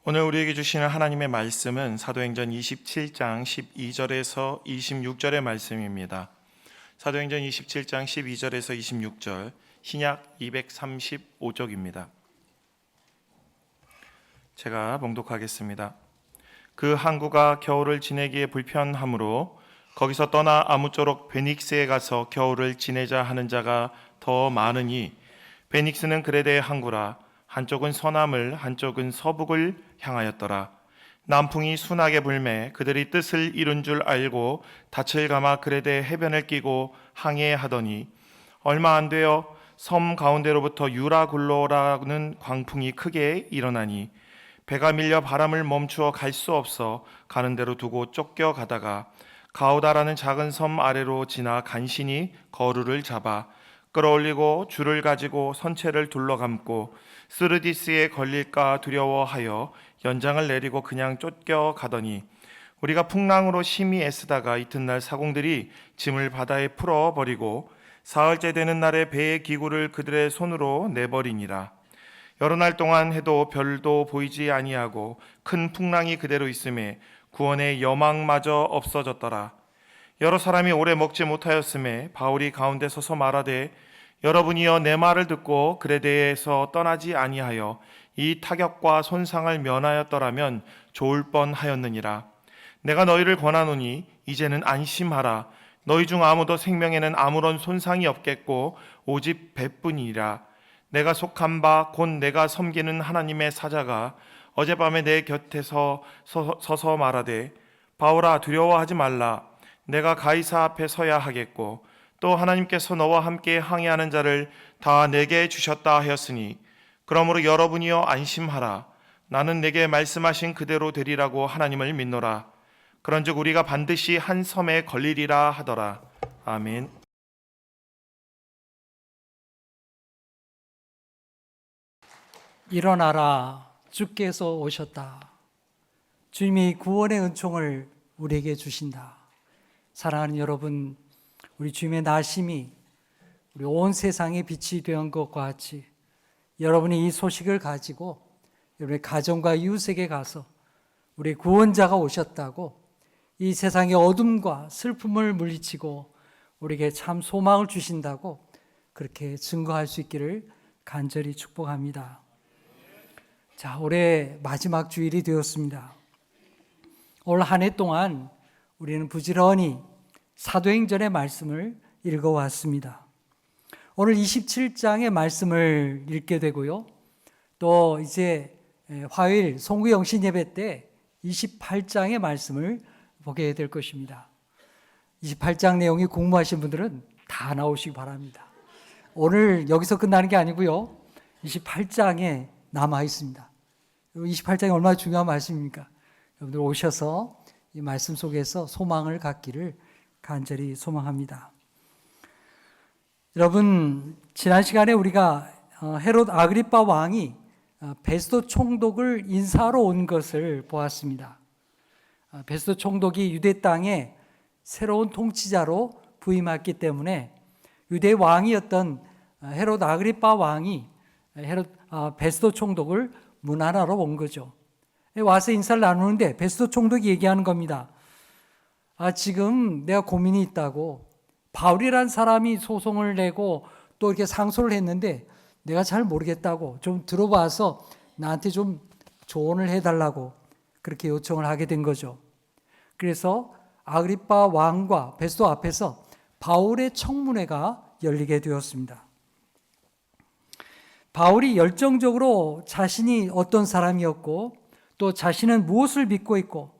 오늘 우리에게 주시는 하나님의 말씀은 사도행전 27장 12절에서 26절의 말씀입니다. 사도행전 27장 12절에서 26절, 신약 235쪽입니다. 제가 봉독하겠습니다. 그 항구가 겨울을 지내기에 불편하므로 거기서 떠나 아무쪼록 베닉스에 가서 겨울을 지내자 하는 자가 더 많으니, 베닉스는 그레데의 항구라. 한쪽은 서남을 한쪽은 서북을 향하였더라. 남풍이 순하게 불매 그들이 뜻을 이룬 줄 알고 닻을 감아 그레데 해변을 끼고 항해하더니, 얼마 안 되어 섬 가운데로부터 유라굴로라는 광풍이 크게 일어나니 배가 밀려 바람을 멈추어 갈 수 없어 가는 대로 두고 쫓겨가다가 가우다라는 작은 섬 아래로 지나 간신히 거루를 잡아 끌어올리고 줄을 가지고 선체를 둘러감고 스르디스에 걸릴까 두려워하여 연장을 내리고 그냥 쫓겨가더니, 우리가 풍랑으로 심히 애쓰다가 이튿날 사공들이 짐을 바다에 풀어버리고 사흘째 되는 날에 배의 기구를 그들의 손으로 내버리니라. 여러 날 동안 해도 별도 보이지 아니하고 큰 풍랑이 그대로 있음에 구원의 여망마저 없어졌더라. 여러 사람이 오래 먹지 못하였음에 바울이 가운데 서서 말하되, 여러분이여 내 말을 듣고 그레데에서 떠나지 아니하여 이 타격과 손상을 면하였더라면 좋을 뻔하였느니라. 내가 너희를 권하노니 이제는 안심하라. 너희 중 아무도 생명에는 아무런 손상이 없겠고 오직 배뿐이라. 내가 속한 바 곧 내가 섬기는 하나님의 사자가 어젯밤에 내 곁에서 서서 말하되, 바울아 두려워하지 말라. 내가 가이사 앞에 서야 하겠고 또 하나님께서 너와 함께 항해하는 자를 다 내게 주셨다 하였으니, 그러므로 여러분이여 안심하라. 나는 내게 말씀하신 그대로 되리라고 하나님을 믿노라. 그런즉 우리가 반드시 한 섬에 걸리리라 하더라. 아멘. 일어나라, 주께서 오셨다. 주님이 구원의 은총을 우리에게 주신다. 사랑하는 여러분, 우리 주님의 나심이 우리 온 세상에 빛이 되는 것과 같이 여러분이 이 소식을 가지고 여러분의 가정과 이웃에게 가서 우리 구원자가 오셨다고 이 세상의 어둠과 슬픔을 물리치고 우리에게 참 소망을 주신다고 그렇게 증거할 수 있기를 간절히 축복합니다. 자, 올해 마지막 주일이 되었습니다. 올 한 해 동안 우리는 부지런히 사도행전의 말씀을 읽어왔습니다. 오늘 27장의 말씀을 읽게 되고요. 또 이제 화요일 송구 영신 예배 때 28장의 말씀을 보게 될 것입니다. 28장 내용이 궁금하신 분들은 다 나오시기 바랍니다. 오늘 여기서 끝나는 게 아니고요. 28장에 남아 있습니다. 28장이 얼마나 중요한 말씀입니까? 여러분들 오셔서 이 말씀 속에서 소망을 갖기를 간절히 소망합니다. 여러분, 지난 시간에 우리가 헤롯 아그리빠 왕이 베스도 총독을 인사하러 온 것을 보았습니다. 베스도 총독이 유대 땅에 새로운 통치자로 부임했기 때문에 유대 왕이었던 헤롯 아그리빠 왕이 베스도 총독을 문안하러 온 거죠. 와서 인사를 나누는데 베스도 총독이 얘기하는 겁니다. 지금 내가 고민이 있다고. 바울이란 사람이 소송을 내고 또 이렇게 상소를 했는데 내가 잘 모르겠다고, 좀 들어봐서 나한테 좀 조언을 해달라고 그렇게 요청을 하게 된 거죠. 그래서 아그리빠 왕과 베스도 앞에서 바울의 청문회가 열리게 되었습니다. 바울이 열정적으로 자신이 어떤 사람이었고 또 자신은 무엇을 믿고 있고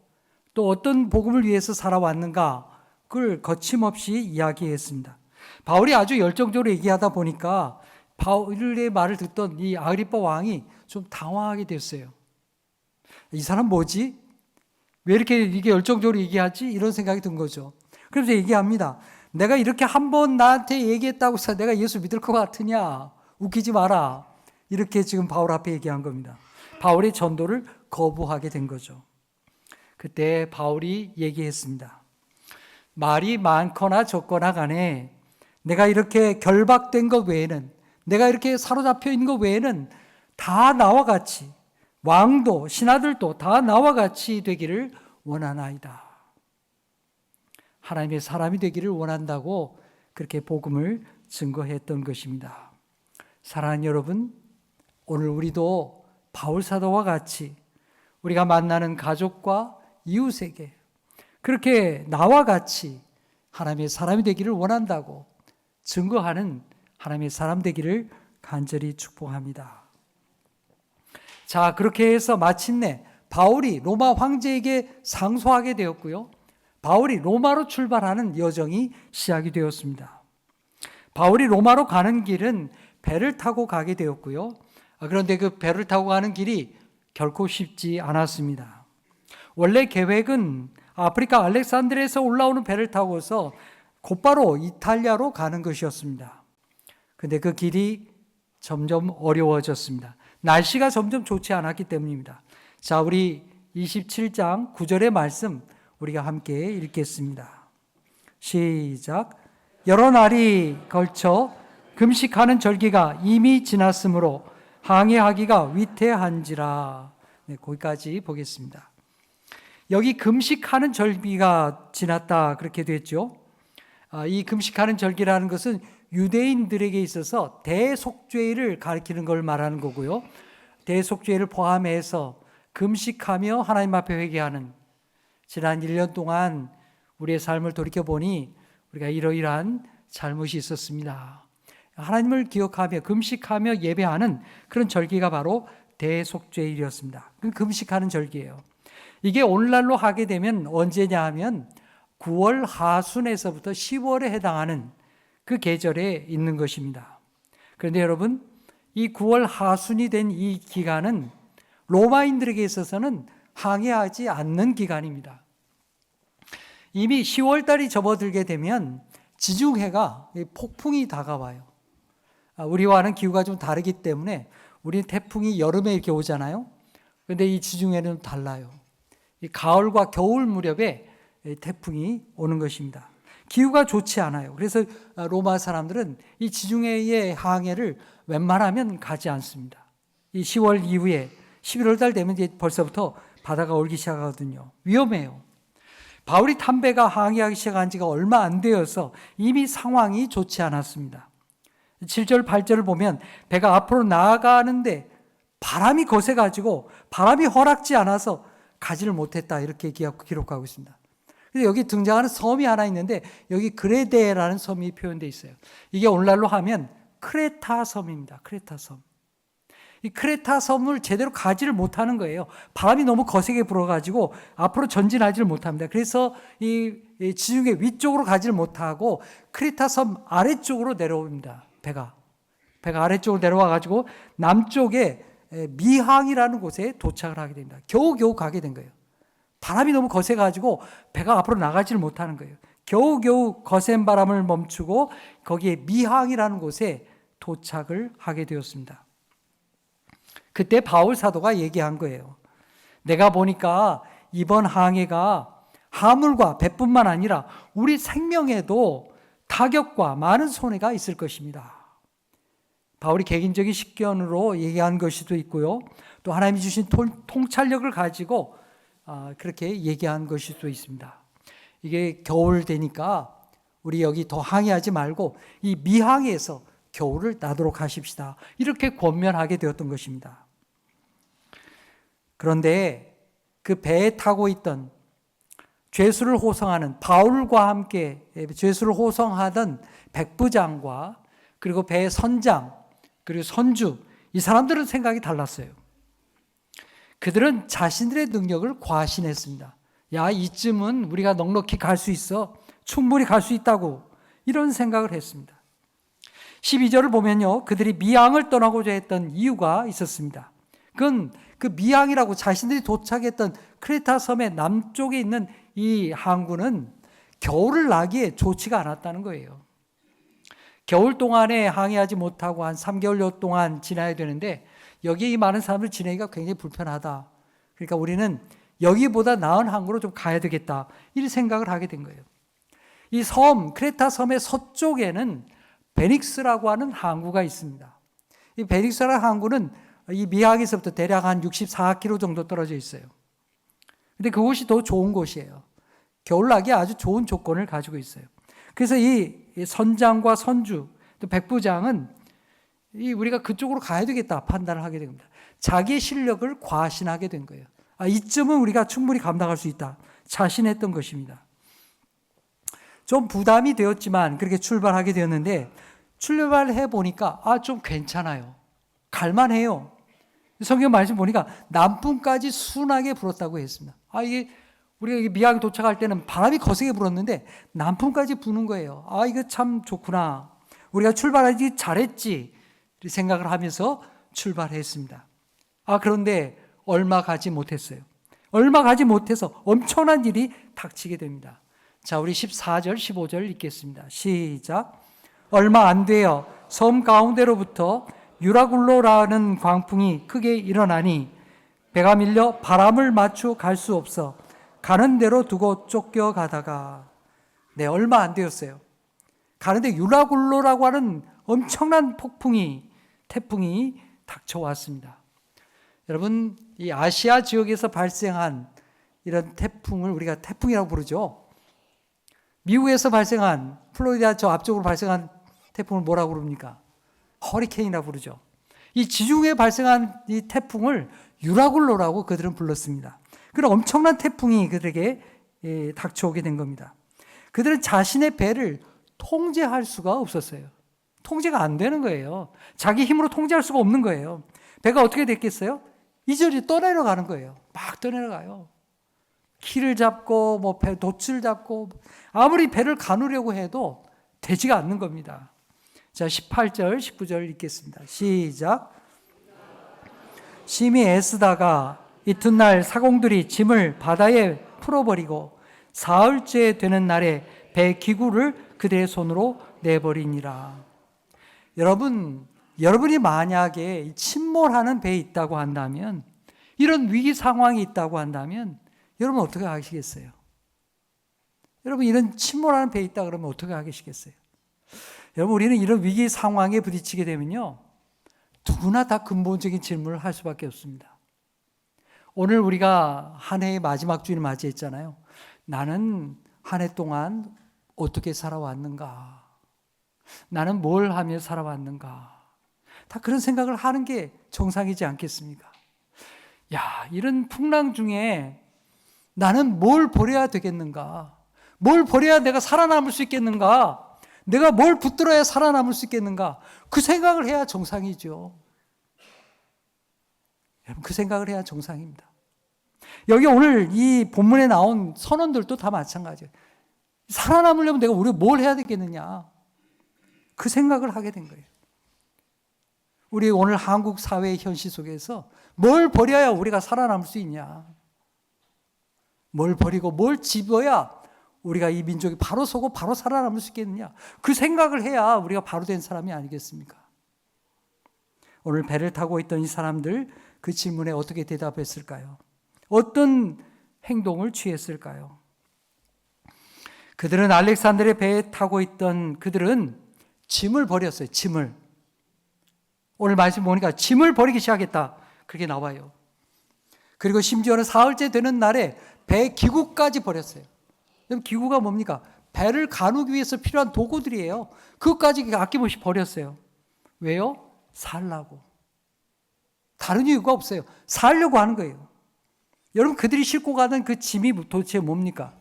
또 어떤 복음을 위해서 살아왔는가, 그걸 거침없이 이야기했습니다. 바울이 아주 열정적으로 얘기하다 보니까 바울의 말을 듣던 이 아그리빠 왕이 좀 당황하게 됐어요. 이 사람 뭐지? 왜 이게 열정적으로 얘기하지? 이런 생각이 든 거죠. 그래서 얘기합니다. 내가 이렇게 한번 나한테 얘기했다고 해서 내가 예수 믿을 것 같으냐? 웃기지 마라. 이렇게 지금 바울 앞에 얘기한 겁니다. 바울의 전도를 거부하게 된 거죠. 그때 바울이 얘기했습니다. 말이 많거나 적거나 간에 내가 이렇게 결박된 것 외에는, 내가 이렇게 사로잡혀 있는 것 외에는 다 나와 같이 왕도 신하들도 다 나와 같이 되기를 원하나이다. 하나님의 사람이 되기를 원한다고 그렇게 복음을 증거했던 것입니다. 사랑하는 여러분, 오늘 우리도 바울 사도와 같이 우리가 만나는 가족과 이웃에게 그렇게 나와 같이 하나님의 사람이 되기를 원한다고 증거하는 하나님의 사람 되기를 간절히 축복합니다. 자, 그렇게 해서 마침내 바울이 로마 황제에게 상소하게 되었고요. 바울이 로마로 출발하는 여정이 시작이 되었습니다. 바울이 로마로 가는 길은 배를 타고 가게 되었고요. 그런데 그 배를 타고 가는 길이 결코 쉽지 않았습니다. 원래 계획은 아프리카 알렉산드리아에서 올라오는 배를 타고서 곧바로 이탈리아로 가는 것이었습니다. 그런데 그 길이 점점 어려워졌습니다. 날씨가 점점 좋지 않았기 때문입니다. 자, 우리 27장 9절의 말씀 우리가 함께 읽겠습니다. 시작. 여러 날이 걸쳐 금식하는 절기가 이미 지났으므로 항해하기가 위태한지라. 네, 거기까지 보겠습니다. 여기 금식하는 절기가 지났다 그렇게 됐죠. 이 금식하는 절기라는 것은 유대인들에게 있어서 대속죄를 가리키는 걸 말하는 거고요. 대속죄를 포함해서 금식하며 하나님 앞에 회개하는, 지난 1년 동안 우리의 삶을 돌이켜보니 우리가 이러이러한 잘못이 있었습니다. 하나님을 기억하며 금식하며 예배하는 그런 절기가 바로 대속죄일이었습니다. 금식하는 절기예요. 이게 오늘날로 하게 되면 언제냐 하면 9월 하순에서부터 10월에 해당하는 그 계절에 있는 것입니다. 그런데 여러분, 이 9월 하순이 된 이 기간은 로마인들에게 있어서는 항해하지 않는 기간입니다. 이미 10월 달이 접어들게 되면 지중해가 폭풍이 다가와요. 우리와는 기후가 좀 다르기 때문에 우리는 태풍이 여름에 이렇게 오잖아요. 그런데 이 지중해는 달라요. 이 가을과 겨울 무렵에 태풍이 오는 것입니다. 기후가 좋지 않아요. 그래서 로마 사람들은 이 지중해의 항해를 웬만하면 가지 않습니다. 이 10월 이후에 11월 달 되면 이제 벌써부터 바다가 얼기 시작하거든요. 위험해요. 바울이 탄 배가 항해하기 시작한 지가 얼마 안 되어서 이미 상황이 좋지 않았습니다. 7절, 8절을 보면 배가 앞으로 나아가는데 바람이 거세가지고 바람이 허락지 않아서 가지를 못했다 이렇게 기록하고 있습니다. 그래서 여기 등장하는 섬이 하나 있는데 여기 그레데라는 섬이 표현되어 있어요. 이게 오늘날로 하면 크레타 섬입니다. 크레타 섬. 이 크레타 섬을 제대로 가지를 못하는 거예요. 바람이 너무 거세게 불어가지고 앞으로 전진하지를 못합니다. 그래서 이 지중해 위쪽으로 가지를 못하고 크레타 섬 아래쪽으로 내려옵니다. 배가 아래쪽으로 내려와가지고 남쪽에 미항이라는 곳에 도착을 하게 됩니다. 겨우겨우 가게 된 거예요. 바람이 너무 거세가지고 배가 앞으로 나가지를 못하는 거예요. 겨우겨우 거센 바람을 멈추고 거기에 미항이라는 곳에 도착을 하게 되었습니다. 그때 바울 사도가 얘기한 거예요. 내가 보니까 이번 항해가 화물과 배뿐만 아니라 우리 생명에도 타격과 많은 손해가 있을 것입니다. 바울이 개인적인 식견으로 얘기한 것일 수도 있고요. 또 하나님이 주신 통찰력을 가지고 그렇게 얘기한 것일 수도 있습니다. 이게 겨울 되니까 우리 여기 더 항해하지 말고 이 미항에서 겨울을 나도록 하십시다. 이렇게 권면하게 되었던 것입니다. 그런데 그 배에 타고 있던 죄수를 호송하는 바울과 함께 죄수를 호송하던 백부장과 그리고 배의 선장 그리고 선주, 이 사람들은 생각이 달랐어요. 그들은 자신들의 능력을 과신했습니다. 야, 이쯤은 우리가 넉넉히 갈 수 있어. 충분히 갈 수 있다고 이런 생각을 했습니다. 12절을 보면요, 그들이 미항을 떠나고자 했던 이유가 있었습니다. 그건 그 미항이라고 자신들이 도착했던 크레타 섬의 남쪽에 있는 이 항구는 겨울을 나기에 좋지가 않았다는 거예요. 겨울 동안에 항해하지 못하고 한 3개월 동안 지나야 되는데 여기에 이 많은 사람들 지내기가 굉장히 불편하다. 그러니까 우리는 여기보다 나은 항구로 좀 가야 되겠다. 이런 생각을 하게 된 거예요. 이 섬, 크레타 섬의 서쪽에는 베닉스라고 하는 항구가 있습니다. 이 베닉스라는 항구는 이 미학에서부터 대략 한 64km 정도 떨어져 있어요. 근데 그곳이 더 좋은 곳이에요. 겨울나기에 아주 좋은 조건을 가지고 있어요. 그래서 이 선장과 선주, 또 백부장은 우리가 그쪽으로 가야 되겠다 판단을 하게 됩니다. 자기의 실력을 과신하게 된 거예요. 이쯤은 우리가 충분히 감당할 수 있다. 자신했던 것입니다. 좀 부담이 되었지만 그렇게 출발하게 되었는데 출발해 보니까 좀 괜찮아요. 갈만해요. 성경 말씀 보니까 남풍까지 순하게 불었다고 했습니다. 이게 우리가 미학에 도착할 때는 바람이 거세게 불었는데 남풍까지 부는 거예요. 이거 참 좋구나. 우리가 출발하지 잘했지 생각을 하면서 출발했습니다. 그런데 얼마 가지 못했어요. 얼마 가지 못해서 엄청난 일이 닥치게 됩니다. 자, 우리 14절, 15절 읽겠습니다. 시작. 얼마 안 되어 섬 가운데로부터 유라굴로라는 광풍이 크게 일어나니 배가 밀려 바람을 맞추어 갈 수 없어 가는 대로 두고 쫓겨가다가 얼마 안 되었어요. 가는데 유라굴로라고 하는 엄청난 태풍이 닥쳐왔습니다. 여러분, 이 아시아 지역에서 발생한 이런 태풍을 우리가 태풍이라고 부르죠. 미국에서 발생한 플로리다 저 앞쪽으로 발생한 태풍을 뭐라고 부릅니까? 허리케인이라고 부르죠. 이 지중해에 발생한 이 태풍을 유라굴로라고 그들은 불렀습니다. 그런 엄청난 태풍이 그들에게 닥쳐오게 된 겁니다. 그들은 자신의 배를 통제할 수가 없었어요. 통제가 안 되는 거예요. 자기 힘으로 통제할 수가 없는 거예요. 배가 어떻게 됐겠어요? 이리저리 떠내려가는 거예요. 막 떠내려가요. 키를 잡고 돛을 잡고 아무리 배를 가누려고 해도 되지가 않는 겁니다. 자, 18절, 19절 읽겠습니다. 시작. 심히 애쓰다가 이튿날 사공들이 짐을 바다에 풀어버리고 사흘째 되는 날에 배 기구를 그들의 손으로 내버리니라. 여러분이 만약에 침몰하는 배에 있다고 한다면, 이런 위기 상황이 있다고 한다면 여러분 어떻게 하시겠어요? 여러분 이런 침몰하는 배에 있다 그러면 어떻게 하시겠어요? 여러분 우리는 이런 위기 상황에 부딪히게 되면요, 누구나 다 근본적인 질문을 할 수밖에 없습니다. 오늘 우리가 한 해의 마지막 주일을 맞이했잖아요. 나는 한 해 동안 어떻게 살아왔는가? 나는 뭘 하며 살아왔는가? 다 그런 생각을 하는 게 정상이지 않겠습니까? 이런 풍랑 중에 나는 뭘 버려야 되겠는가? 뭘 버려야 내가 살아남을 수 있겠는가? 내가 뭘 붙들어야 살아남을 수 있겠는가? 그 생각을 해야 정상이죠. 여러분, 그 생각을 해야 정상입니다. 여기 오늘 이 본문에 나온 선언들도 다 마찬가지예요. 살아남으려면 내가 우리가 뭘 해야 되겠느냐? 그 생각을 하게 된 거예요. 우리 오늘 한국 사회의 현실 속에서 뭘 버려야 우리가 살아남을 수 있냐? 뭘 버리고 뭘 집어야 우리가 이 민족이 바로 서고 바로 살아남을 수 있겠느냐? 그 생각을 해야 우리가 바로 된 사람이 아니겠습니까? 오늘 배를 타고 있던 이 사람들, 그 질문에 어떻게 대답했을까요? 어떤 행동을 취했을까요? 그들은 알렉산드르의 배에 타고 있던 그들은 짐을 버렸어요. 짐을. 오늘 말씀 보니까 짐을 버리기 시작했다, 그렇게 나와요. 그리고 심지어는 사흘째 되는 날에 배 기구까지 버렸어요. 기구가 뭡니까? 배를 가누기 위해서 필요한 도구들이에요. 그것까지 아낌없이 버렸어요. 왜요? 살라고. 다른 이유가 없어요. 살려고 하는 거예요. 여러분, 그들이 싣고 가던 그 짐이 도대체 뭡니까?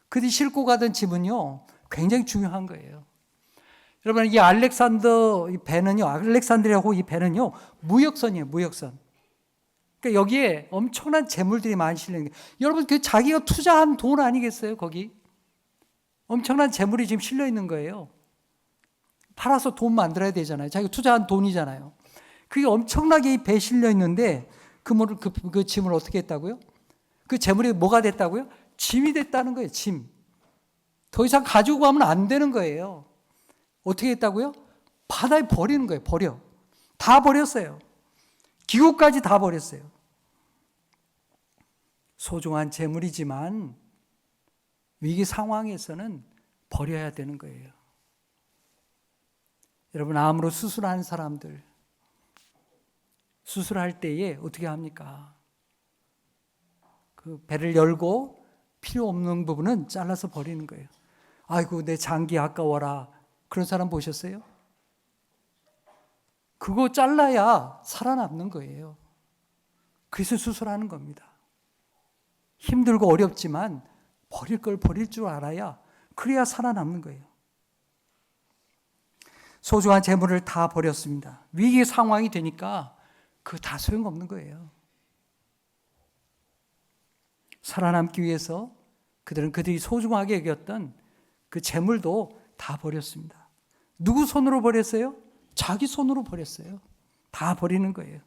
그들이 싣고 가던 짐은요, 굉장히 중요한 거예요. 여러분, 이 알렉산드리아고 이 배는요, 무역선이에요, 무역선. 그러니까 여기에 엄청난 재물들이 많이 실리는 게, 여러분, 그 자기가 투자한 돈 아니겠어요, 거기? 엄청난 재물이 지금 실려 있는 거예요. 팔아서 돈 만들어야 되잖아요. 자기가 투자한 돈이잖아요. 그게 엄청나게 이 배에 실려 있는데, 그 짐을 어떻게 했다고요? 그 재물이 뭐가 됐다고요? 짐이 됐다는 거예요, 짐. 더 이상 가지고 가면 안 되는 거예요. 어떻게 했다고요? 바다에 버리는 거예요, 버려. 다 버렸어요. 기구까지 다 버렸어요. 소중한 재물이지만 위기 상황에서는 버려야 되는 거예요. 여러분, 암으로 수술한 사람들, 수술할 때에 어떻게 합니까? 그 배를 열고 필요 없는 부분은 잘라서 버리는 거예요. 아이고, 내 장기 아까워라. 그런 사람 보셨어요? 그거 잘라야 살아남는 거예요. 그래서 수술하는 겁니다. 힘들고 어렵지만 버릴 걸 버릴 줄 알아야, 그래야 살아남는 거예요. 소중한 재물을 다 버렸습니다. 위기 상황이 되니까 그거 다 소용없는 거예요. 살아남기 위해서 그들이 소중하게 여겼던 그 재물도 다 버렸습니다. 누구 손으로 버렸어요? 자기 손으로 버렸어요. 다 버리는 거예요.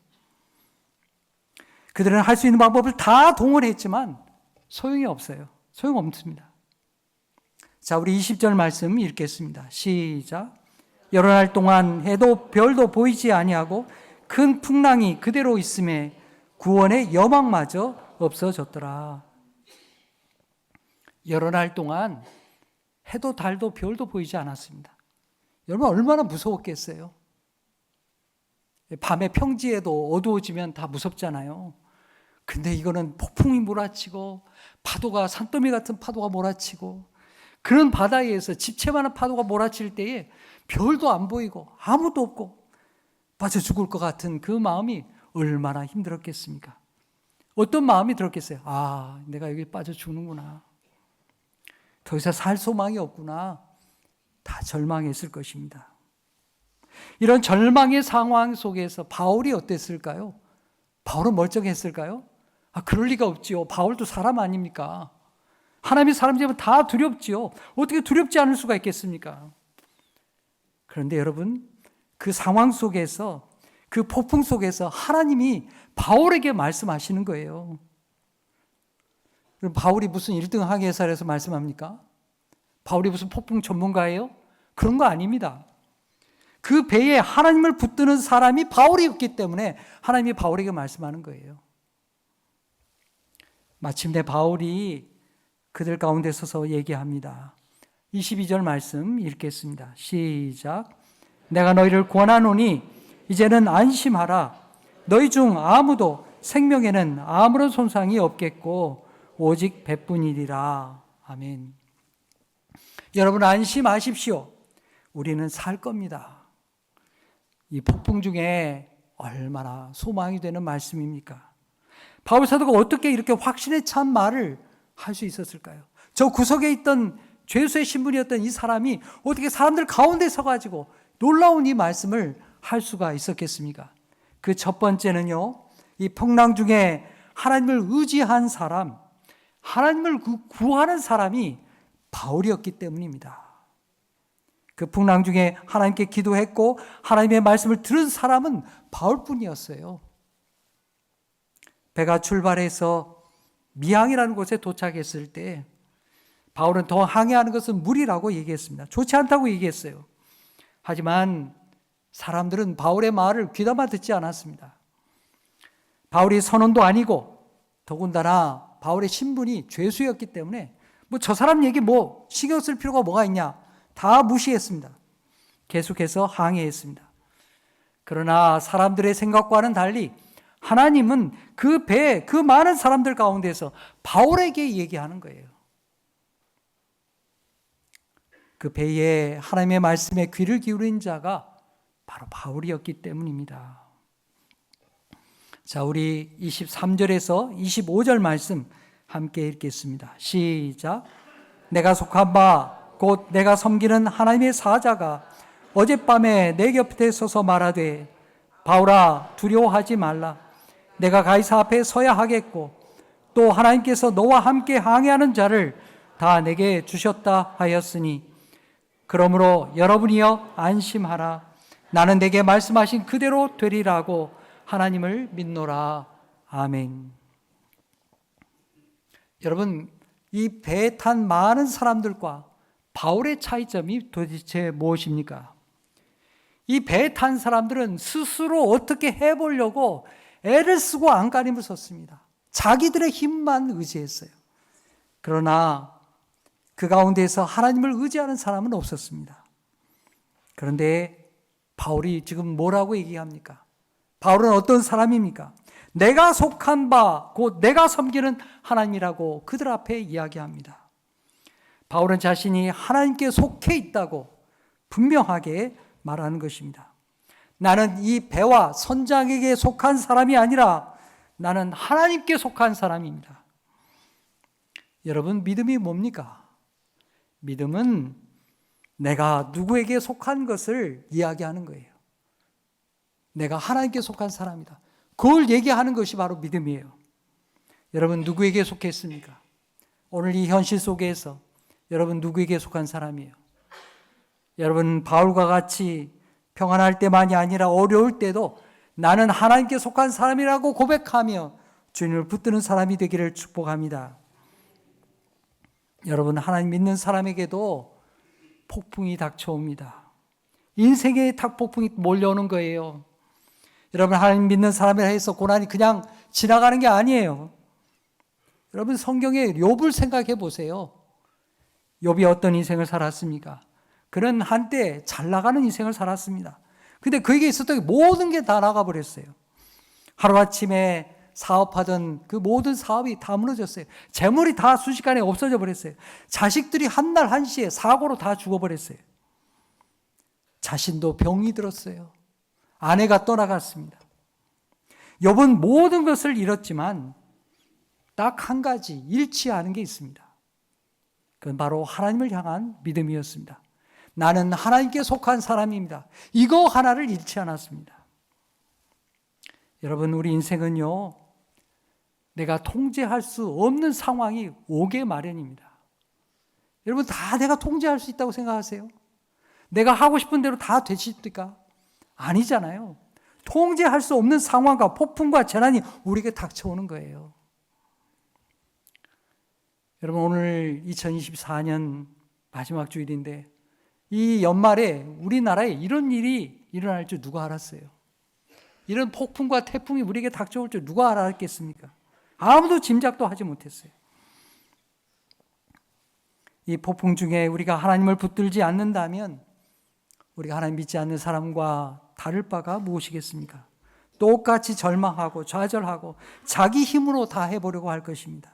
그들은 할 수 있는 방법을 다 동원했지만 소용이 없어요. 소용없습니다. 자, 우리 20절 말씀 읽겠습니다. 시작. 여러 날 동안 해도 별도 보이지 아니하고 큰 풍랑이 그대로 있음에 구원의 여망마저 없어졌더라. 여러 날 동안 해도 달도 별도 보이지 않았습니다. 여러분 얼마나 무서웠겠어요? 밤에 평지에도 어두워지면 다 무섭잖아요. 근데 이거는 폭풍이 몰아치고 파도가 산더미 같은 파도가 몰아치고 그런 바다에서 집채만한 파도가 몰아칠 때에 별도 안 보이고 아무도 없고 빠져 죽을 것 같은 그 마음이 얼마나 힘들었겠습니까? 어떤 마음이 들었겠어요? 아, 내가 여기 빠져 죽는구나. 더 이상 살 소망이 없구나. 다 절망했을 것입니다. 이런 절망의 상황 속에서 바울이 어땠을까요? 바울은 멀쩡했을까요? 그럴 리가 없지요. 바울도 사람 아닙니까? 하나님의 사람이면 다 두렵지요. 어떻게 두렵지 않을 수가 있겠습니까? 그런데 여러분, 그 상황 속에서, 그 폭풍 속에서 하나님이 바울에게 말씀하시는 거예요. 그럼 바울이 무슨 1등 항해사에서 말씀합니까? 바울이 무슨 폭풍 전문가예요? 그런 거 아닙니다. 그 배에 하나님을 붙드는 사람이 바울이었기 때문에 하나님이 바울에게 말씀하는 거예요. 마침내 바울이 그들 가운데 서서 얘기합니다. 22절 말씀 읽겠습니다. 시작. 내가 너희를 권하노니 이제는 안심하라. 너희 중 아무도 생명에는 아무런 손상이 없겠고 오직 배뿐이리라. 아멘. 여러분 안심하십시오. 우리는 살 겁니다. 이 폭풍 중에 얼마나 소망이 되는 말씀입니까? 바울 사도가 어떻게 이렇게 확신에 찬 말을 할 수 있었을까요? 저 구석에 있던 죄수의 신분이었던 이 사람이 어떻게 사람들 가운데 서가지고 놀라운 이 말씀을 할 수가 있었겠습니까? 그 첫 번째는요, 이 풍랑 중에 하나님을 의지한 사람, 하나님을 구하는 사람이 바울이었기 때문입니다. 그 풍랑 중에 하나님께 기도했고 하나님의 말씀을 들은 사람은 바울뿐이었어요. 배가 출발해서 미항이라는 곳에 도착했을 때 바울은 더 항해하는 것은 무리라고 얘기했습니다. 좋지 않다고 얘기했어요. 하지만 사람들은 바울의 말을 귀담아 듣지 않았습니다. 바울이 선원도 아니고 더군다나 바울의 신분이 죄수였기 때문에 저 사람 얘기 신경 쓸 필요가 뭐가 있냐, 다 무시했습니다. 계속해서 항해했습니다. 그러나 사람들의 생각과는 달리 하나님은 그 배에 그 많은 사람들 가운데서 바울에게 얘기하는 거예요. 그 배에 하나님의 말씀에 귀를 기울인 자가 바로 바울이었기 때문입니다. 자, 우리 23절에서 25절 말씀 함께 읽겠습니다. 시작. 내가 속한 바 곧 내가 섬기는 하나님의 사자가 어젯밤에 내 곁에 서서 말하되 바울아 두려워하지 말라. 내가 가이사 앞에 서야 하겠고 또 하나님께서 너와 함께 항해하는 자를 다 내게 주셨다 하였으니 그러므로 여러분이여 안심하라. 나는 내게 말씀하신 그대로 되리라고 하나님을 믿노라. 아멘. 여러분, 이 배에 탄 많은 사람들과 바울의 차이점이 도대체 무엇입니까? 이 배에 탄 사람들은 스스로 어떻게 해보려고 애를 쓰고 안간힘을 썼습니다. 자기들의 힘만 의지했어요. 그러나 그 가운데서 하나님을 의지하는 사람은 없었습니다. 그런데 바울이 지금 뭐라고 얘기합니까? 바울은 어떤 사람입니까? 내가 속한 바, 곧 내가 섬기는 하나님이라고 그들 앞에 이야기합니다. 바울은 자신이 하나님께 속해 있다고 분명하게 말하는 것입니다. 나는 이 배와 선장에게 속한 사람이 아니라 나는 하나님께 속한 사람입니다. 여러분, 믿음이 뭡니까? 믿음은 내가 누구에게 속한 것을 이야기하는 거예요. 내가 하나님께 속한 사람이다. 그걸 얘기하는 것이 바로 믿음이에요. 여러분, 누구에게 속했습니까? 오늘 이 현실 속에서 여러분 누구에게 속한 사람이에요? 여러분, 바울과 같이 평안할 때만이 아니라 어려울 때도 나는 하나님께 속한 사람이라고 고백하며 주님을 붙드는 사람이 되기를 축복합니다. 여러분, 하나님 믿는 사람에게도 폭풍이 닥쳐옵니다. 인생의 폭풍이 몰려오는 거예요. 여러분, 하나님 믿는 사람이라 해서 고난이 그냥 지나가는 게 아니에요. 여러분, 성경의 욥을 생각해 보세요. 욥이 어떤 인생을 살았습니까? 그는 한때 잘 나가는 인생을 살았습니다. 근데 그에게 있었던 모든 게 다 나가버렸어요. 하루아침에 사업하던 그 모든 사업이 다 무너졌어요. 재물이 다 순식간에 없어져 버렸어요. 자식들이 한 날 한시에 사고로 다 죽어버렸어요. 자신도 병이 들었어요. 아내가 떠나갔습니다. 욥은 모든 것을 잃었지만 딱 한 가지 잃지 않은 게 있습니다. 그건 바로 하나님을 향한 믿음이었습니다. 나는 하나님께 속한 사람입니다. 이거 하나를 잃지 않았습니다. 여러분, 우리 인생은요, 내가 통제할 수 없는 상황이 오게 마련입니다. 여러분, 다 내가 통제할 수 있다고 생각하세요? 내가 하고 싶은 대로 다 되십니까? 아니잖아요. 통제할 수 없는 상황과 폭풍과 재난이 우리에게 닥쳐오는 거예요. 여러분, 오늘 2024년 마지막 주일인데 이 연말에 우리나라에 이런 일이 일어날 줄 누가 알았어요? 이런 폭풍과 태풍이 우리에게 닥쳐올 줄 누가 알았겠습니까? 아무도 짐작도 하지 못했어요. 이 폭풍 중에 우리가 하나님을 붙들지 않는다면 우리가 하나님 믿지 않는 사람과 다를 바가 무엇이겠습니까? 똑같이 절망하고 좌절하고 자기 힘으로 다 해보려고 할 것입니다.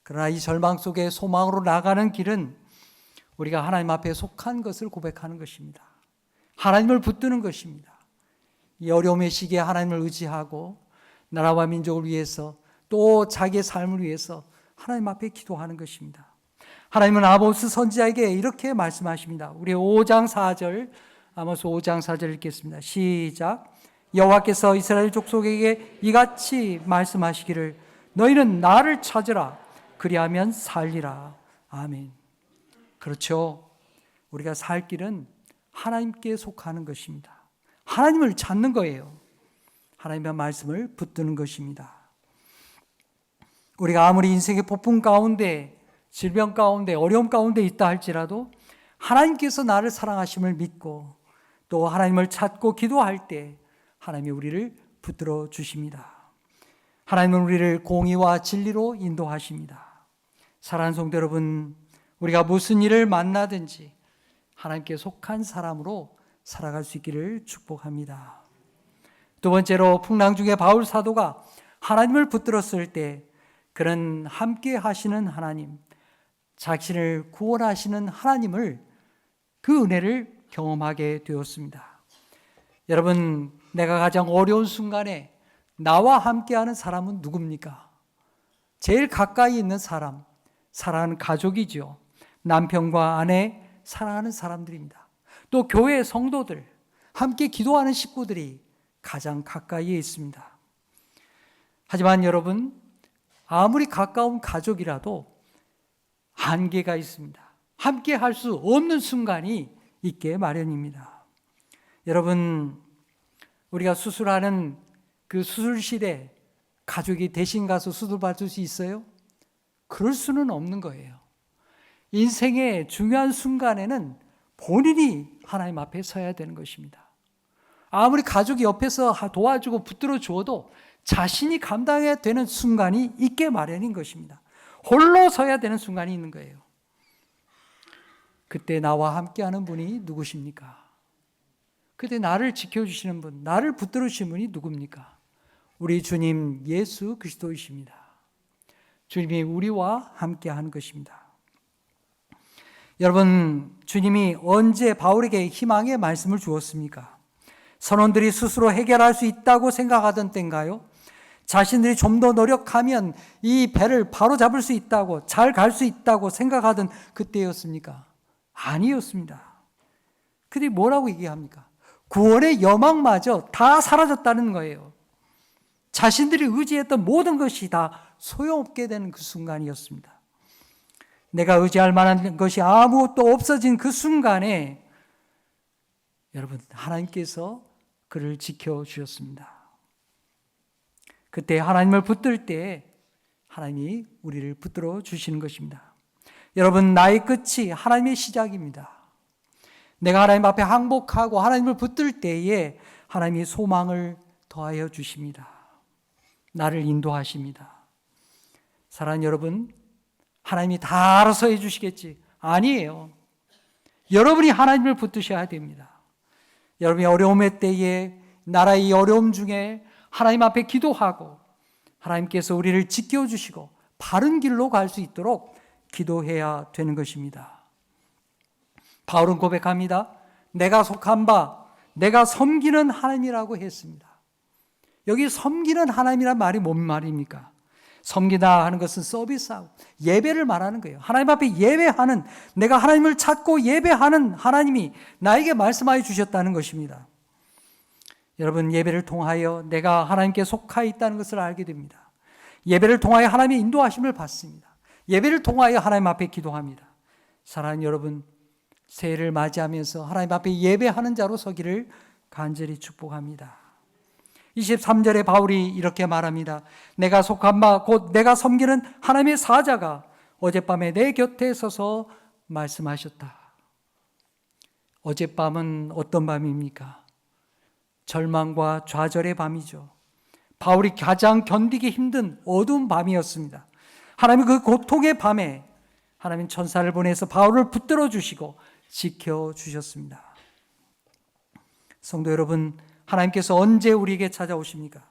그러나 이 절망 속에 소망으로 나가는 길은 우리가 하나님 앞에 속한 것을 고백하는 것입니다. 하나님을 붙드는 것입니다. 이 어려움의 시기에 하나님을 의지하고 나라와 민족을 위해서 또 자기의 삶을 위해서 하나님 앞에 기도하는 것입니다. 하나님은 아모스 선지자에게 이렇게 말씀하십니다. 우리 5장 4절, 아모스 5장 4절 읽겠습니다. 시작. 여호와께서 이스라엘 족속에게 이같이 말씀하시기를 너희는 나를 찾으라 그리하면 살리라. 아멘. 그렇죠. 우리가 살 길은 하나님께 속하는 것입니다. 하나님을 찾는 거예요. 하나님의 말씀을 붙드는 것입니다. 우리가 아무리 인생의 폭풍 가운데, 질병 가운데, 어려움 가운데 있다 할지라도 하나님께서 나를 사랑하심을 믿고 또 하나님을 찾고 기도할 때 하나님이 우리를 붙들어 주십니다. 하나님은 우리를 공의와 진리로 인도하십니다. 사랑하는 성도 여러분, 우리가 무슨 일을 만나든지 하나님께 속한 사람으로 살아갈 수 있기를 축복합니다. 두 번째로 풍랑 중에 바울 사도가 하나님을 붙들었을 때 그는 함께 하시는 하나님, 자신을 구원하시는 하나님을 그 은혜를 경험하게 되었습니다. 여러분, 내가 가장 어려운 순간에 나와 함께하는 사람은 누굽니까? 제일 가까이 있는 사람, 사랑하는 가족이죠. 남편과 아내, 사랑하는 사람들입니다. 또 교회 성도들, 함께 기도하는 식구들이 가장 가까이에 있습니다. 하지만 여러분, 아무리 가까운 가족이라도 한계가 있습니다. 함께 할 수 없는 순간이 있게 마련입니다. 여러분, 우리가 수술하는 그 수술실에 가족이 대신 가서 수술받을 수 있어요? 그럴 수는 없는 거예요. 인생의 중요한 순간에는 본인이 하나님 앞에 서야 되는 것입니다. 아무리 가족이 옆에서 도와주고 붙들어 주어도 자신이 감당해야 되는 순간이 있게 마련인 것입니다. 홀로 서야 되는 순간이 있는 거예요. 그때 나와 함께하는 분이 누구십니까? 그때 나를 지켜주시는 분, 나를 붙들어 주시는 분이 누굽니까? 우리 주님 예수 그리스도이십니다. 주님이 우리와 함께 하는 것입니다. 여러분, 주님이 언제 바울에게 희망의 말씀을 주었습니까? 선원들이 스스로 해결할 수 있다고 생각하던 때인가요? 자신들이 좀 더 노력하면 이 배를 바로 잡을 수 있다고, 잘 갈 수 있다고 생각하던 그때였습니까? 아니었습니다. 그들이 뭐라고 얘기합니까? 구원의 여망마저 다 사라졌다는 거예요. 자신들이 의지했던 모든 것이 다 소용없게 되는 그 순간이었습니다. 내가 의지할 만한 것이 아무것도 없어진 그 순간에 여러분, 하나님께서 그를 지켜주셨습니다. 그때 하나님을 붙들 때 하나님이 우리를 붙들어 주시는 것입니다. 여러분, 나의 끝이 하나님의 시작입니다. 내가 하나님 앞에 항복하고 하나님을 붙들 때에 하나님이 소망을 더하여 주십니다. 나를 인도하십니다. 사랑하는 여러분, 하나님이 다 알아서 해주시겠지? 아니에요. 여러분이 하나님을 붙드셔야 됩니다. 여러분이 어려움의 때에 나라의 이 어려움 중에 하나님 앞에 기도하고 하나님께서 우리를 지켜주시고 바른 길로 갈 수 있도록 기도해야 되는 것입니다. 바울은 고백합니다. 내가 속한 바, 내가 섬기는 하나님이라고 했습니다. 여기 섬기는 하나님이란 말이 뭔 말입니까? 섬기다 하는 것은 서비스하고 예배를 말하는 거예요. 하나님 앞에 예배하는, 내가 하나님을 찾고 예배하는 하나님이 나에게 말씀하여 주셨다는 것입니다. 여러분, 예배를 통하여 내가 하나님께 속하여 있다는 것을 알게 됩니다. 예배를 통하여 하나님의 인도하심을 받습니다. 예배를 통하여 하나님 앞에 기도합니다. 사랑하는 여러분, 새해를 맞이하면서 하나님 앞에 예배하는 자로 서기를 간절히 축복합니다. 23절에 바울이 이렇게 말합니다. 내가 속한 바 곧 내가 섬기는 하나님의 사자가 어젯밤에 내 곁에 서서 말씀하셨다. 어젯밤은 어떤 밤입니까? 절망과 좌절의 밤이죠. 바울이 가장 견디기 힘든 어두운 밤이었습니다. 하나님은 그 고통의 밤에 하나님 천사를 보내서 바울을 붙들어 주시고 지켜주셨습니다. 성도 여러분, 하나님께서 언제 우리에게 찾아오십니까?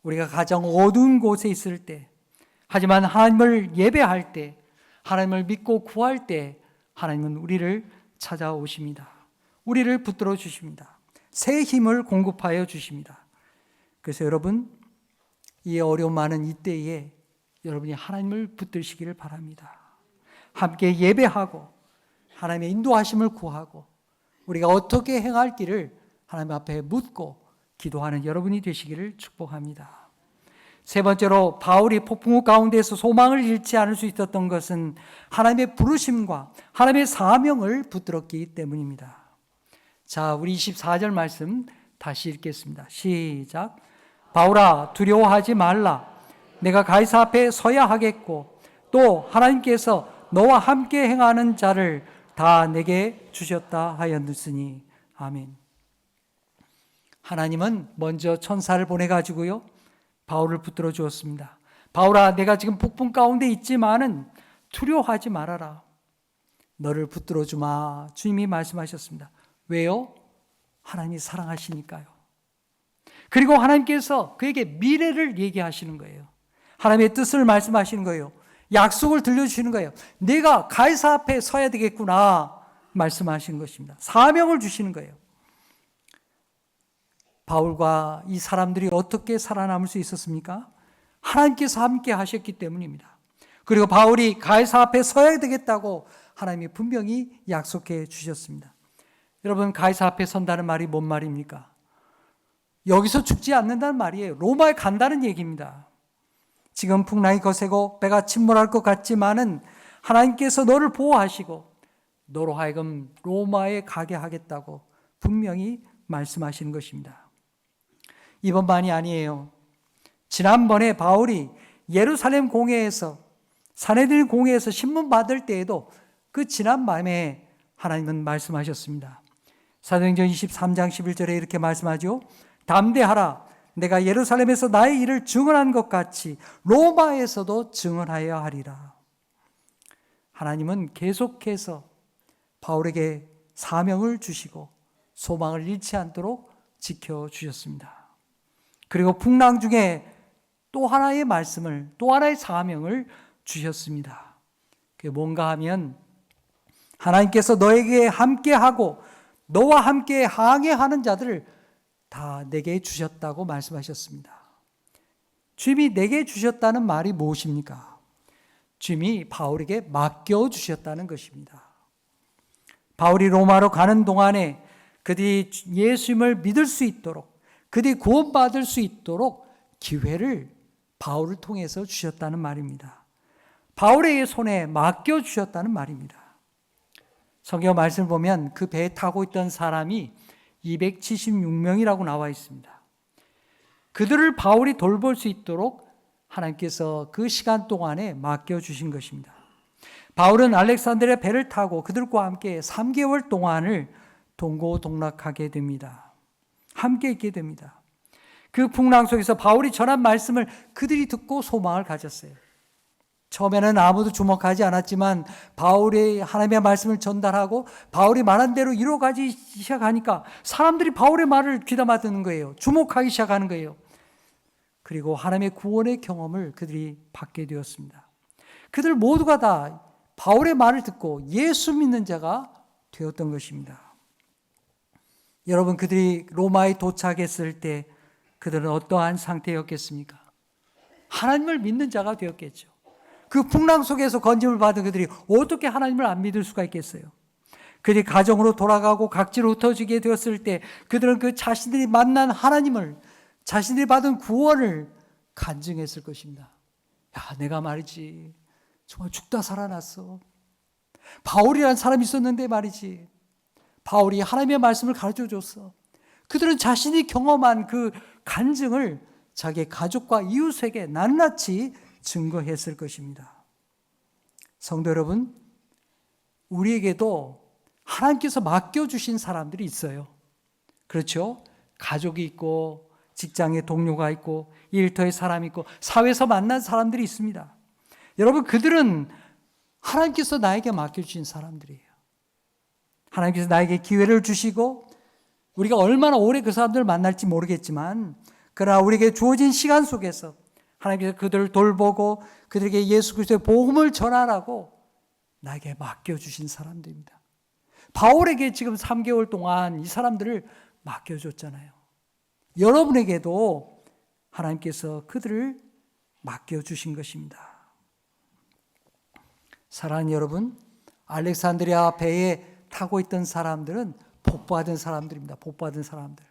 우리가 가장 어두운 곳에 있을 때, 하지만 하나님을 예배할 때, 하나님을 믿고 구할 때 하나님은 우리를 찾아오십니다. 우리를 붙들어 주십니다. 새 힘을 공급하여 주십니다. 그래서 여러분, 이 어려움 많은 이때에 여러분이 하나님을 붙드시기를 바랍니다. 함께 예배하고 하나님의 인도하심을 구하고 우리가 어떻게 행할 길을 하나님 앞에 묻고 기도하는 여러분이 되시기를 축복합니다. 세 번째로 바울이 폭풍우 가운데서 소망을 잃지 않을 수 있었던 것은 하나님의 부르심과 하나님의 사명을 붙들었기 때문입니다. 자, 우리 24절 말씀 다시 읽겠습니다. 시작. 바울아, 두려워하지 말라. 내가 가이사 앞에 서야 하겠고 또 하나님께서 너와 함께 행하는 자를 다 내게 주셨다 하였으니. 아멘. 하나님은 먼저 천사를 보내가지고요, 바울을 붙들어 주었습니다. 바울아, 내가 지금 폭풍 가운데 있지만은 두려워하지 말아라. 너를 붙들어 주마. 주님이 말씀하셨습니다. 왜요? 하나님이 사랑하시니까요. 그리고 하나님께서 그에게 미래를 얘기하시는 거예요. 하나님의 뜻을 말씀하시는 거예요. 약속을 들려주시는 거예요. 내가 가이사 앞에 서야 되겠구나 말씀하시는 것입니다. 사명을 주시는 거예요. 바울과 이 사람들이 어떻게 살아남을 수 있었습니까? 하나님께서 함께 하셨기 때문입니다. 그리고 바울이 가이사 앞에 서야 되겠다고 하나님이 분명히 약속해 주셨습니다. 여러분, 가이사 앞에 선다는 말이 뭔 말입니까? 여기서 죽지 않는다는 말이에요. 로마에 간다는 얘기입니다. 지금 풍랑이 거세고 배가 침몰할 것 같지만은 하나님께서 너를 보호하시고 너로 하여금 로마에 가게 하겠다고 분명히 말씀하시는 것입니다. 이번만이 아니에요. 지난번에 바울이 예루살렘 공회에서, 산헤드린 공회에서 신문 받을 때에도 그 지난 밤에 하나님은 말씀하셨습니다. 사도행전 23장 11절에 이렇게 말씀하죠. 담대하라. 내가 예루살렘에서 나의 일을 증언한 것 같이 로마에서도 증언하여 하리라. 하나님은 계속해서 바울에게 사명을 주시고 소망을 잃지 않도록 지켜주셨습니다. 그리고 풍랑 중에 또 하나의 말씀을, 또 하나의 사명을 주셨습니다. 그게 뭔가 하면 하나님께서 너에게 함께하고 너와 함께 항해하는 자들을 다 내게 주셨다고 말씀하셨습니다. 주님이 내게 주셨다는 말이 무엇입니까? 주님이 바울에게 맡겨주셨다는 것입니다. 바울이 로마로 가는 동안에 그들이 예수님을 믿을 수 있도록, 그들이 구원받을 수 있도록 기회를 바울을 통해서 주셨다는 말입니다. 바울의 손에 맡겨주셨다는 말입니다. 성경 말씀을 보면 그 배에 타고 있던 사람이 276명이라고 나와 있습니다. 그들을 바울이 돌볼 수 있도록 하나님께서 그 시간 동안에 맡겨주신 것입니다. 바울은 알렉산드리아 배를 타고 그들과 함께 3개월 동안을 동고동락하게 됩니다. 함께 있게 됩니다. 그 풍랑 속에서 바울이 전한 말씀을 그들이 듣고 소망을 가졌어요. 처음에는 아무도 주목하지 않았지만 바울이 하나님의 말씀을 전달하고 바울이 말한 대로 이루어가기 시작하니까 사람들이 바울의 말을 귀담아 듣는 거예요. 주목하기 시작하는 거예요. 그리고 하나님의 구원의 경험을 그들이 받게 되었습니다. 그들 모두가 다 바울의 말을 듣고 예수 믿는 자가 되었던 것입니다. 여러분, 그들이 로마에 도착했을 때 그들은 어떠한 상태였겠습니까? 하나님을 믿는 자가 되었겠죠. 그 풍랑 속에서 건짐을 받은 그들이 어떻게 하나님을 안 믿을 수가 있겠어요? 그들이 가정으로 돌아가고 각지로 흩어지게 되었을 때 그들은 그 자신들이 만난 하나님을, 자신들이 받은 구원을 간증했을 것입니다. 야, 내가 말이지 정말 죽다 살아났어. 바울이라는 사람이 있었는데 말이지, 바울이 하나님의 말씀을 가르쳐줬어. 그들은 자신이 경험한 그 간증을 자기 가족과 이웃에게 낱낱이 증거했을 것입니다. 성도 여러분, 우리에게도 하나님께서 맡겨주신 사람들이 있어요. 그렇죠? 가족이 있고 직장에 동료가 있고 일터에 사람이 있고 사회에서 만난 사람들이 있습니다. 여러분, 그들은 하나님께서 나에게 맡겨주신 사람들이에요. 하나님께서 나에게 기회를 주시고 우리가 얼마나 오래 그 사람들을 만날지 모르겠지만 그러나 우리에게 주어진 시간 속에서 하나님께서 그들을 돌보고 그들에게 예수 그리스도의 복음을 전하라고 나에게 맡겨주신 사람들입니다. 바울에게 지금 3개월 동안 이 사람들을 맡겨줬잖아요. 여러분에게도 하나님께서 그들을 맡겨주신 것입니다. 사랑하는 여러분, 알렉산드리아 배에 타고 있던 사람들은 복받은 사람들입니다. 복받은 사람들.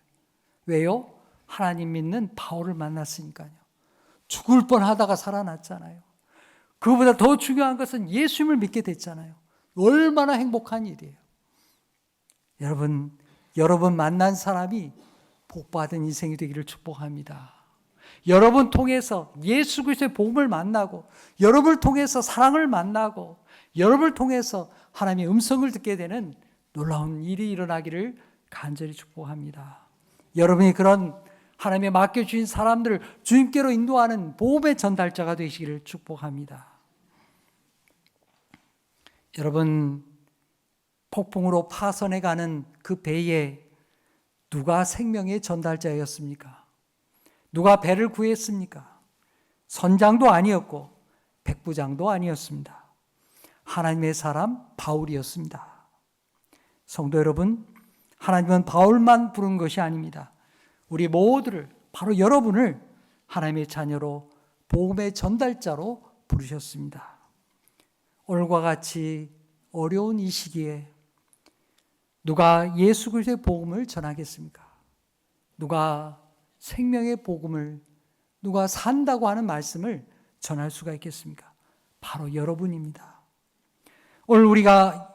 왜요? 하나님 믿는 바울을 만났으니까요. 죽을 뻔하다가 살아났잖아요. 그보다 더 중요한 것은 예수님을 믿게 됐잖아요. 얼마나 행복한 일이에요. 여러분 만난 사람이 복받은 인생이 되기를 축복합니다. 여러분 통해서 예수 그리스도의 복음을 만나고 여러분을 통해서 사랑을 만나고 여러분을 통해서 하나님의 음성을 듣게 되는 놀라운 일이 일어나기를 간절히 축복합니다. 여러분이 그런 하나님의 맡겨주신 사람들을 주님께로 인도하는 복음의 전달자가 되시기를 축복합니다. 여러분, 폭풍으로 파선해가는 그 배에 누가 생명의 전달자였습니까? 누가 배를 구했습니까? 선장도 아니었고 백부장도 아니었습니다. 하나님의 사람 바울이었습니다. 성도 여러분, 하나님은 바울만 부른 것이 아닙니다. 우리 모두를, 바로 여러분을 하나님의 자녀로 복음의 전달자로 부르셨습니다. 오늘과 같이 어려운 이 시기에 누가 예수 그리스도의 복음을 전하겠습니까? 누가 생명의 복음을, 누가 산다고 하는 말씀을 전할 수가 있겠습니까? 바로 여러분입니다. 오늘 우리가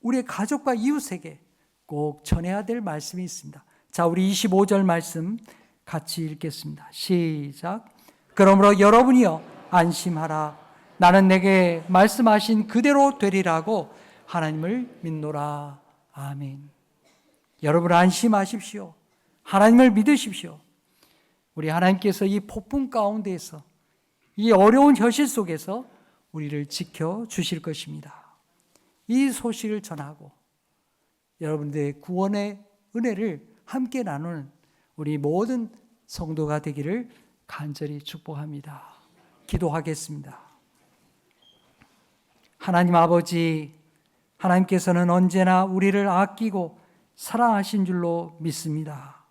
우리의 가족과 이웃에게 꼭 전해야 될 말씀이 있습니다. 자, 우리 25절 말씀 같이 읽겠습니다. 시작. 그러므로 여러분이여 안심하라. 나는 내게 말씀하신 그대로 되리라고 하나님을 믿노라. 아멘. 여러분 안심하십시오. 하나님을 믿으십시오. 우리 하나님께서 이 폭풍 가운데에서, 이 어려운 현실 속에서 우리를 지켜주실 것입니다. 이 소식을 전하고 여러분들의 구원의 은혜를 함께 나누는 우리 모든 성도가 되기를 간절히 축복합니다. 기도하겠습니다. 하나님 아버지, 하나님께서는 언제나 우리를 아끼고 사랑하신 줄로 믿습니다.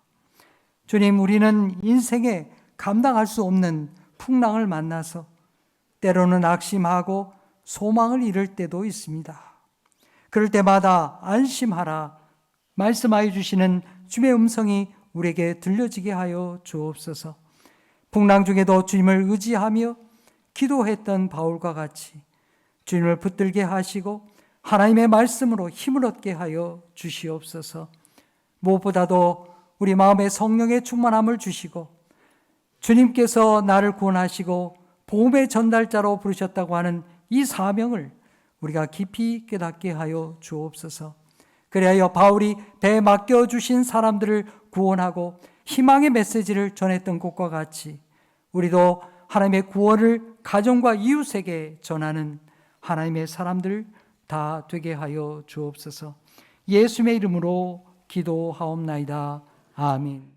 주님, 우리는 인생에 감당할 수 없는 풍랑을 만나서 때로는 낙심하고 소망을 잃을 때도 있습니다. 그럴 때마다 안심하라 말씀하여 주시는 주의 음성이 우리에게 들려지게 하여 주옵소서. 풍랑 중에도 주님을 의지하며 기도했던 바울과 같이 주님을 붙들게 하시고 하나님의 말씀으로 힘을 얻게 하여 주시옵소서. 무엇보다도 우리 마음에 성령의 충만함을 주시고 주님께서 나를 구원하시고 복음의 전달자로 부르셨다고 하는 이 사명을 우리가 깊이 깨닫게 하여 주옵소서. 그리하여 바울이 배에 맡겨주신 사람들을 구원하고 희망의 메시지를 전했던 것과 같이 우리도 하나님의 구원을 가정과 이웃에게 전하는 하나님의 사람들 다 되게 하여 주옵소서. 예수님의 이름으로 기도하옵나이다. 아멘.